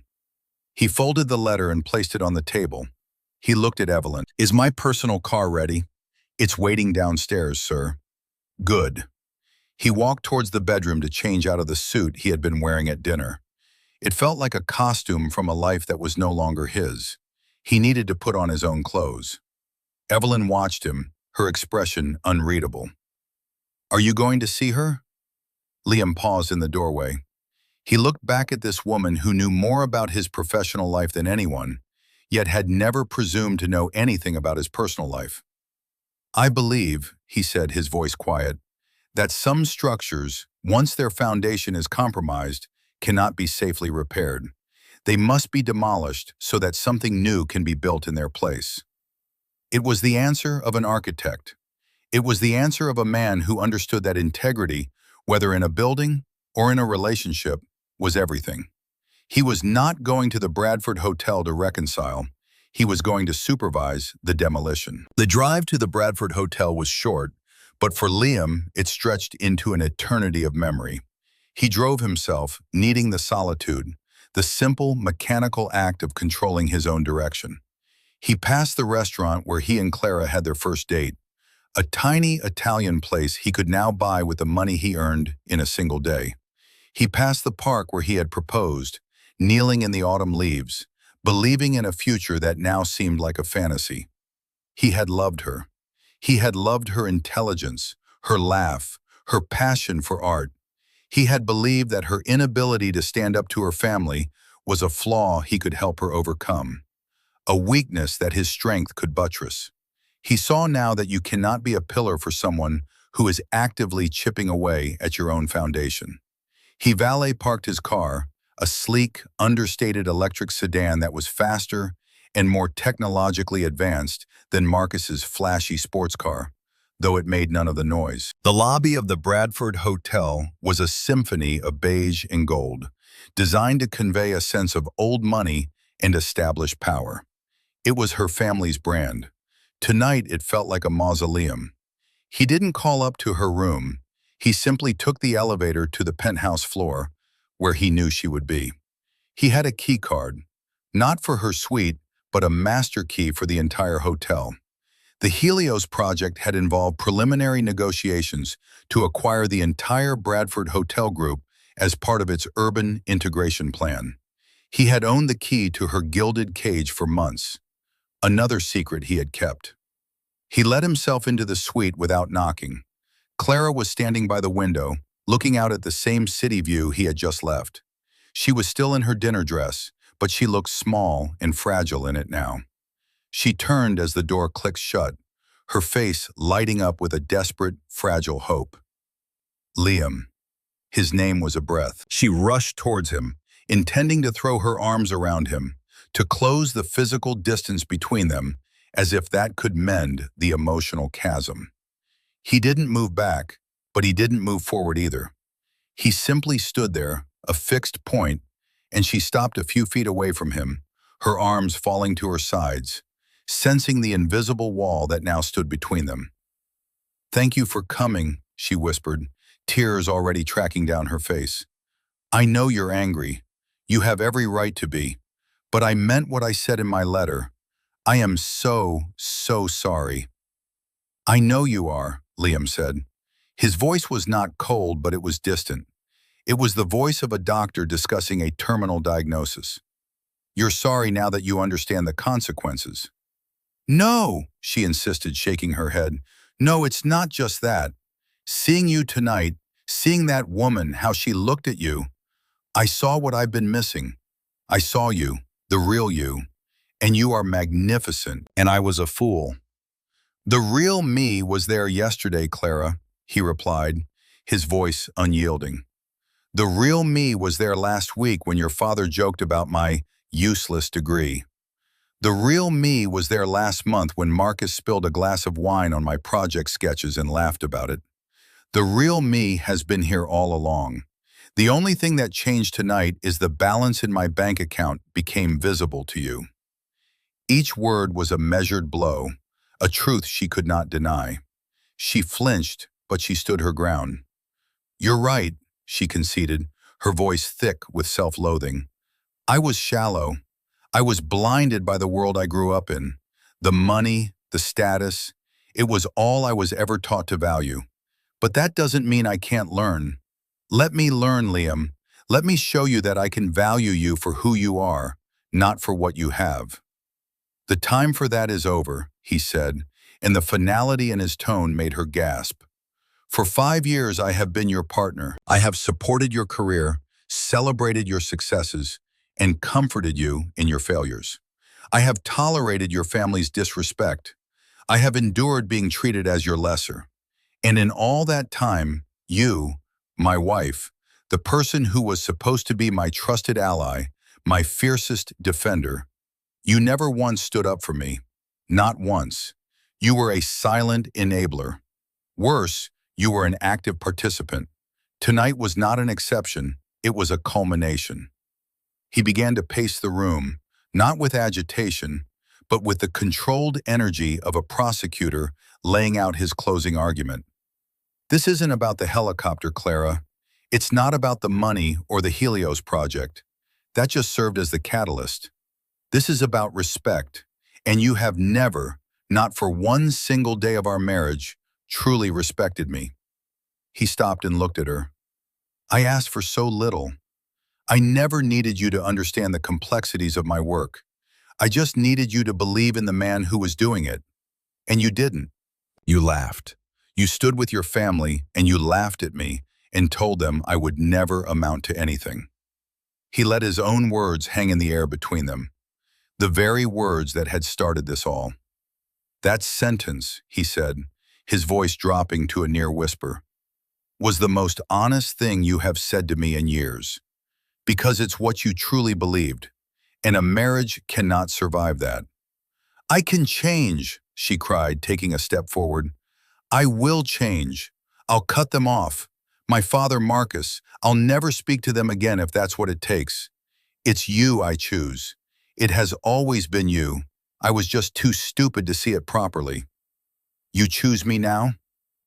He folded the letter and placed it on the table. He looked at Evelyn. "Is my personal car ready?" "It's waiting downstairs, sir." "Good." He walked towards the bedroom to change out of the suit he had been wearing at dinner. It felt like a costume from a life that was no longer his. He needed to put on his own clothes. Evelyn watched him, her expression unreadable. "Are you going to see her?" Liam paused in the doorway. He looked back at this woman who knew more about his professional life than anyone, yet had never presumed to know anything about his personal life. "I believe," he said, his voice quiet, "that some structures, once their foundation is compromised, cannot be safely repaired. They must be demolished so that something new can be built in their place." It was the answer of an architect. It was the answer of a man who understood that integrity, whether in a building or in a relationship, was everything. He was not going to the Bradford Hotel to reconcile. He was going to supervise the demolition. The drive to the Bradford Hotel was short, but for Liam, it stretched into an eternity of memory. He drove himself, needing the solitude, the simple, mechanical act of controlling his own direction. He passed the restaurant where he and Clara had their first date, a tiny Italian place he could now buy with the money he earned in a single day. He passed the park where he had proposed, kneeling in the autumn leaves, believing in a future that now seemed like a fantasy. He had loved her. He had loved her intelligence, her laugh, her passion for art. He had believed that her inability to stand up to her family was a flaw he could help her overcome, a weakness that his strength could buttress. He saw now that you cannot be a pillar for someone who is actively chipping away at your own foundation. He valet parked his car, a sleek, understated electric sedan that was faster and more technologically advanced than Marcus's flashy sports car, though it made none of the noise. The lobby of the Bradford Hotel was a symphony of beige and gold, designed to convey a sense of old money and established power. It was her family's brand. Tonight it felt like a mausoleum. He didn't call up to her room. He simply took the elevator to the penthouse floor, where he knew she would be. He had a key card, not for her suite, but a master key for the entire hotel. The Helios project had involved preliminary negotiations to acquire the entire Bradford Hotel Group as part of its urban integration plan. He had owned the key to her gilded cage for months, another secret he had kept. He let himself into the suite without knocking. Clara was standing by the window, looking out at the same city view he had just left. She was still in her dinner dress, but she looked small and fragile in it now. She turned as the door clicked shut, her face lighting up with a desperate, fragile hope. "Liam." His name was a breath. She rushed towards him, intending to throw her arms around him, to close the physical distance between them, as if that could mend the emotional chasm. He didn't move back, but he didn't move forward either. He simply stood there, a fixed point, and she stopped a few feet away from him, her arms falling to her sides, sensing the invisible wall that now stood between them. "Thank you for coming," she whispered, tears already tracking down her face. "I know you're angry. You have every right to be. But I meant what I said in my letter. I am so, so sorry." "I know you are," Liam said. His voice was not cold, but it was distant. It was the voice of a doctor discussing a terminal diagnosis. "You're sorry now that you understand the consequences." "No," she insisted, shaking her head. "No, it's not just that. Seeing you tonight, seeing that woman, how she looked at you, I saw what I've been missing. I saw you, the real you, and you are magnificent, and I was a fool." "The real me was there yesterday, Clara," he replied, his voice unyielding. "The real me was there last week when your father joked about my useless degree. The real me was there last month when Marcus spilled a glass of wine on my project sketches and laughed about it. The real me has been here all along. The only thing that changed tonight is the balance in my bank account became visible to you." Each word was a measured blow, a truth she could not deny. She flinched, but she stood her ground. "You're right," she conceded, her voice thick with self-loathing. "I was shallow. I was blinded by the world I grew up in. The money, the status, it was all I was ever taught to value. But that doesn't mean I can't learn. Let me learn, Liam. Let me show you that I can value you for who you are, not for what you have." "The time for that is over," he said, and the finality in his tone made her gasp. "For 5 years I have been your partner. I have supported your career, celebrated your successes, and comforted you in your failures. I have tolerated your family's disrespect. I have endured being treated as your lesser. And in all that time, you, my wife, the person who was supposed to be my trusted ally, my fiercest defender, you never once stood up for me. Not once. You were a silent enabler. Worse, you were an active participant. Tonight was not an exception, it was a culmination." He began to pace the room, not with agitation, but with the controlled energy of a prosecutor laying out his closing argument. "This isn't about the helicopter, Clara. It's not about the money or the Helios project. That just served as the catalyst. This is about respect, and you have never, not for one single day of our marriage, truly respected me." He stopped and looked at her. "I asked for so little. I never needed you to understand the complexities of my work. I just needed you to believe in the man who was doing it. And you didn't. You laughed. You stood with your family and you laughed at me and told them I would never amount to anything." He let his own words hang in the air between them, the very words that had started this all. "That sentence," he said, his voice dropping to a near whisper, "was the most honest thing you have said to me in years. Because it's what you truly believed, and a marriage cannot survive that." "I can change," she cried, taking a step forward. "I will change. I'll cut them off. My father, Marcus, I'll never speak to them again if that's what it takes. It's you I choose. It has always been you. I was just too stupid to see it properly." "You choose me now?"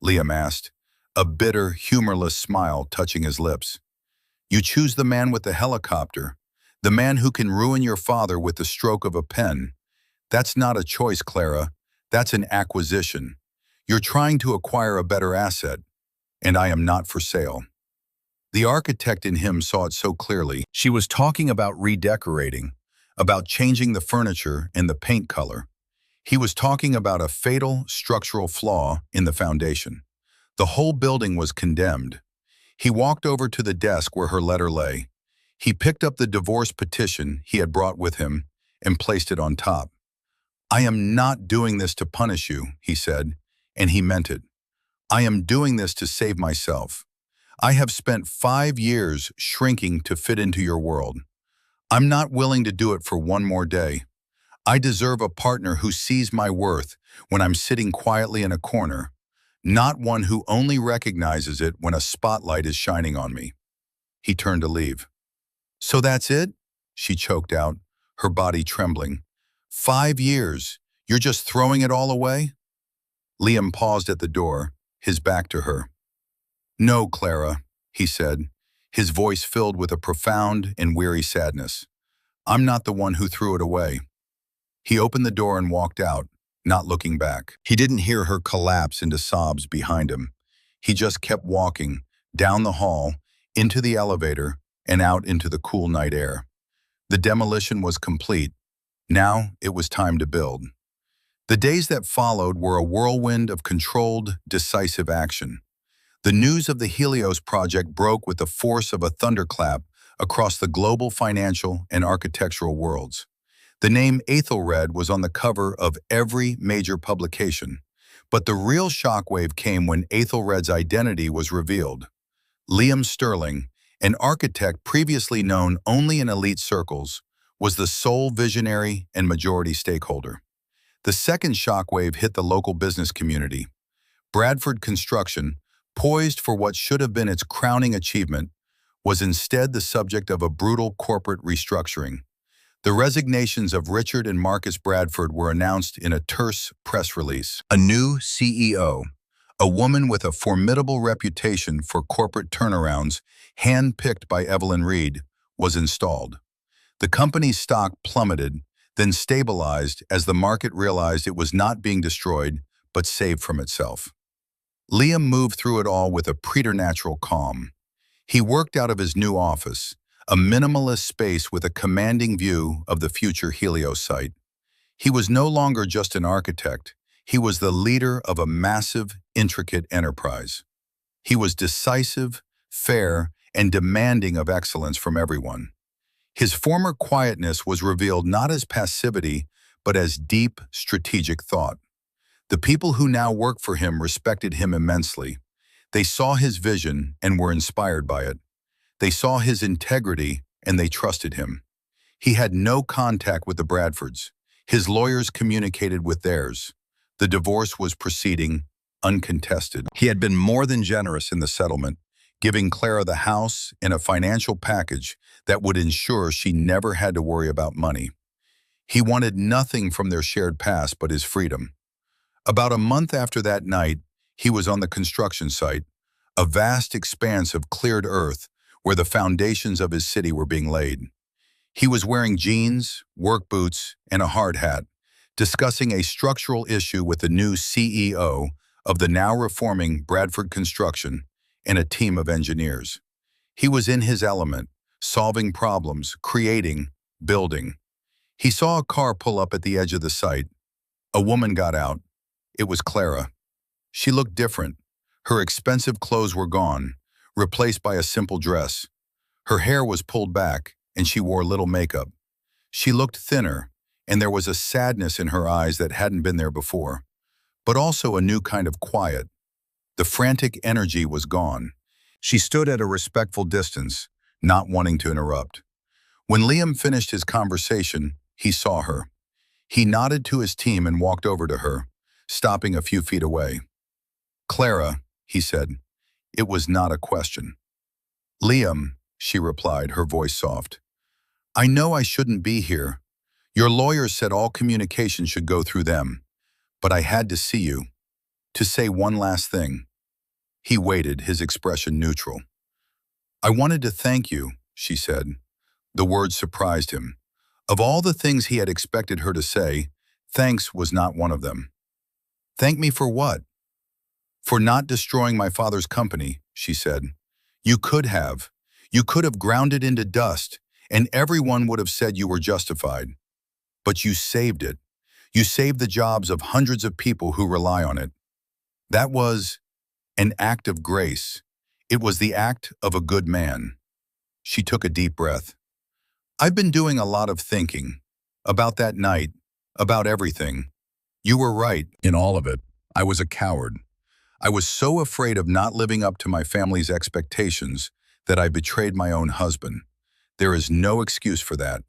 Liam asked, a bitter, humorless smile touching his lips. "You choose the man with the helicopter, the man who can ruin your father with the stroke of a pen. That's not a choice, Clara. That's an acquisition. You're trying to acquire a better asset, and I am not for sale." The architect in him saw it so clearly. She was talking about redecorating, about changing the furniture and the paint color. He was talking about a fatal structural flaw in the foundation. The whole building was condemned. He walked over to the desk where her letter lay. He picked up the divorce petition he had brought with him and placed it on top. "I am not doing this to punish you," he said, and he meant it. "I am doing this to save myself. I have spent 5 years shrinking to fit into your world. I'm not willing to do it for one more day. I deserve a partner who sees my worth when I'm sitting quietly in a corner, not one who only recognizes it when a spotlight is shining on me." He turned to leave. "So that's it?" she choked out, her body trembling. 5 years? You're just throwing it all away?" Liam paused at the door, his back to her. "No, Clara," he said, his voice filled with a profound and weary sadness. "I'm not the one who threw it away." He opened the door and walked out, not looking back. He didn't hear her collapse into sobs behind him. He just kept walking, down the hall, into the elevator, and out into the cool night air. The demolition was complete. Now it was time to build. The days that followed were a whirlwind of controlled, decisive action. The news of the Helios project broke with the force of a thunderclap across the global financial and architectural worlds. The name Aethelred was on the cover of every major publication, but the real shockwave came when Aethelred's identity was revealed. Liam Sterling, an architect previously known only in elite circles, was the sole visionary and majority stakeholder. The second shockwave hit the local business community. Bradford Construction, poised for what should have been its crowning achievement, was instead the subject of a brutal corporate restructuring. The resignations of Richard and Marcus Bradford were announced in a terse press release. A new CEO, a woman with a formidable reputation for corporate turnarounds, handpicked by Evelyn Reed, was installed. The company's stock plummeted, then stabilized as the market realized it was not being destroyed, but saved from itself. Liam moved through it all with a preternatural calm. He worked out of his new office, a minimalist space with a commanding view of the future Helios site. He was no longer just an architect. He was the leader of a massive, intricate enterprise. He was decisive, fair, and demanding of excellence from everyone. His former quietness was revealed not as passivity, but as deep, strategic thought. The people who now worked for him respected him immensely. They saw his vision and were inspired by it. They saw his integrity and they trusted him. He had no contact with the Bradfords. His lawyers communicated with theirs. The divorce was proceeding, uncontested. He had been more than generous in the settlement, giving Clara the house and a financial package that would ensure she never had to worry about money. He wanted nothing from their shared past but his freedom. About a month after that night, he was on the construction site, a vast expanse of cleared earth where the foundations of his city were being laid. He was wearing jeans, work boots, and a hard hat, discussing a structural issue with the new CEO of the now reforming Bradford Construction and a team of engineers. He was in his element, solving problems, creating, building. He saw a car pull up at the edge of the site. A woman got out. It was Clara. She looked different. Her expensive clothes were gone, replaced by a simple dress. Her hair was pulled back, and she wore little makeup. She looked thinner, and there was a sadness in her eyes that hadn't been there before, but also a new kind of quiet. The frantic energy was gone. She stood at a respectful distance, not wanting to interrupt. When Liam finished his conversation, he saw her. He nodded to his team and walked over to her, stopping a few feet away. "Clara," he said. It was not a question. "Liam," she replied, her voice soft. "I know I shouldn't be here. Your lawyers said all communication should go through them. But I had to see you, to say one last thing." He waited, his expression neutral. "I wanted to thank you," she said. The words surprised him. Of all the things he had expected her to say, thanks was not one of them. "Thank me for what?" "For not destroying my father's company," she said. "You could have. You could have ground it into dust, and everyone would have said you were justified. But you saved it. You saved the jobs of hundreds of people who rely on it. That was an act of grace. It was the act of a good man." She took a deep breath. "I've been doing a lot of thinking. About that night. About everything. You were right in all of it. I was a coward. I was so afraid of not living up to my family's expectations that I betrayed my own husband. There is no excuse for that."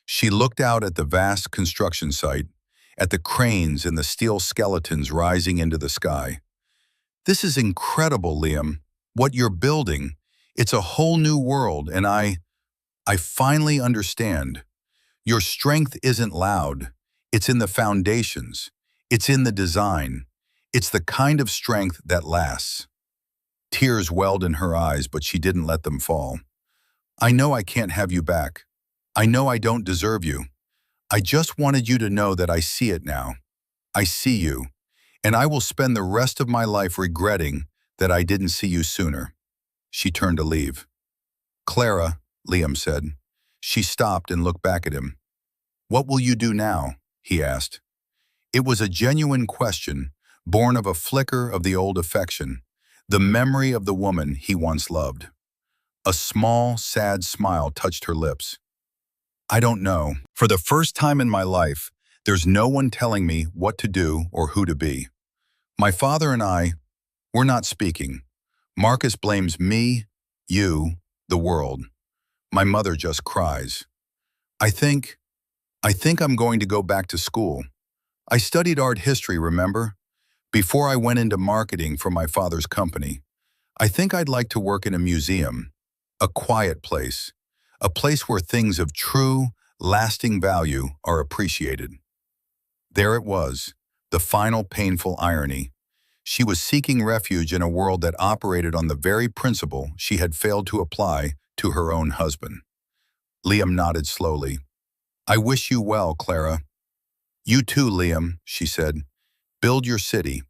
She looked out at the vast construction site, at the cranes and the steel skeletons rising into the sky. "This is incredible, Liam. What you're building. It's a whole new world, and I finally understand. Your strength isn't loud. It's in the foundations. It's in the design. It's the kind of strength that lasts." Tears welled in her eyes, but she didn't let them fall. "I know I can't have you back. I know I don't deserve you. I just wanted you to know that I see it now. I see you, and I will spend the rest of my life regretting that I didn't see you sooner." She turned to leave. "Clara," Liam said. She stopped and looked back at him. "What will you do now?" he asked. It was a genuine question, born of a flicker of the old affection, the memory of the woman he once loved. A small, sad smile touched her lips. "I don't know. For the first time in my life, there's no one telling me what to do or who to be. My father and we're not speaking. Marcus blames me, you, the world. My mother just cries. I think I'm going to go back to school. I studied art history, remember? Before I went into marketing for my father's company. I think I'd like to work in a museum, a quiet place, a place where things of true, lasting value are appreciated. There it was, the final painful irony. She was seeking refuge in a world that operated on the very principle she had failed to apply to her own husband. Liam nodded slowly. "I wish you well, Clara." "You too, Liam," she said. "Build your city."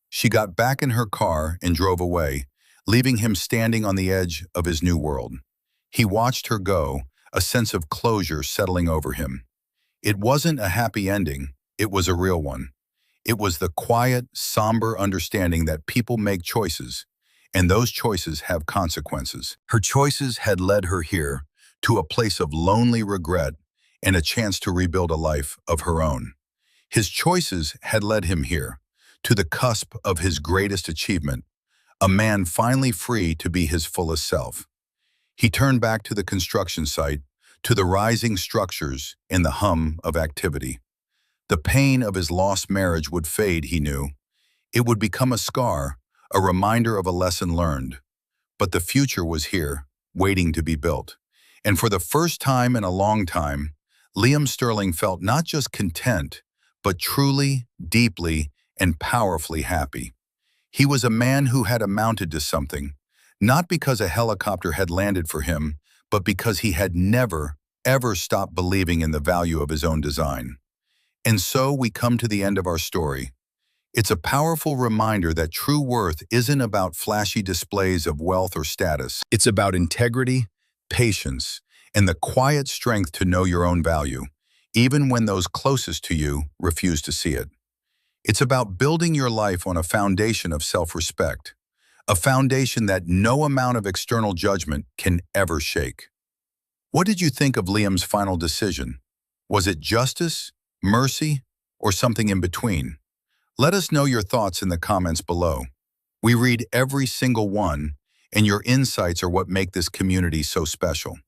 She got back in her car and drove away, leaving him standing on the edge of his new world. He watched her go, a sense of closure settling over him. It wasn't a happy ending, it was a real one. It was the quiet, somber understanding that people make choices, and those choices have consequences. Her choices had led her here, to a place of lonely regret and a chance to rebuild a life of her own. His choices had led him here, to the cusp of his greatest achievement, a man finally free to be his fullest self. He turned back to the construction site, to the rising structures and the hum of activity. The pain of his lost marriage would fade, he knew. It would become a scar, a reminder of a lesson learned. But the future was here, waiting to be built. And for the first time in a long time, Liam Sterling felt not just content, but truly, deeply, and powerfully happy. He was a man who had amounted to something, not because a helicopter had landed for him, but because he had never, ever stopped believing in the value of his own design. And so we come to the end of our story. It's a powerful reminder that true worth isn't about flashy displays of wealth or status. It's about integrity, patience, and the quiet strength to know your own value, even when those closest to you refuse to see it. It's about building your life on a foundation of self-respect, a foundation that no amount of external judgment can ever shake. What did you think of Liam's final decision? Was it justice, mercy, or something in between? Let us know your thoughts in the comments below. We read every single one, and your insights are what make this community so special.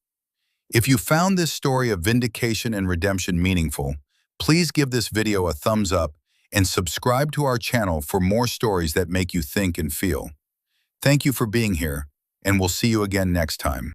If you found this story of vindication and redemption meaningful, please give this video a thumbs up and subscribe to our channel for more stories that make you think and feel. Thank you for being here, and we'll see you again next time.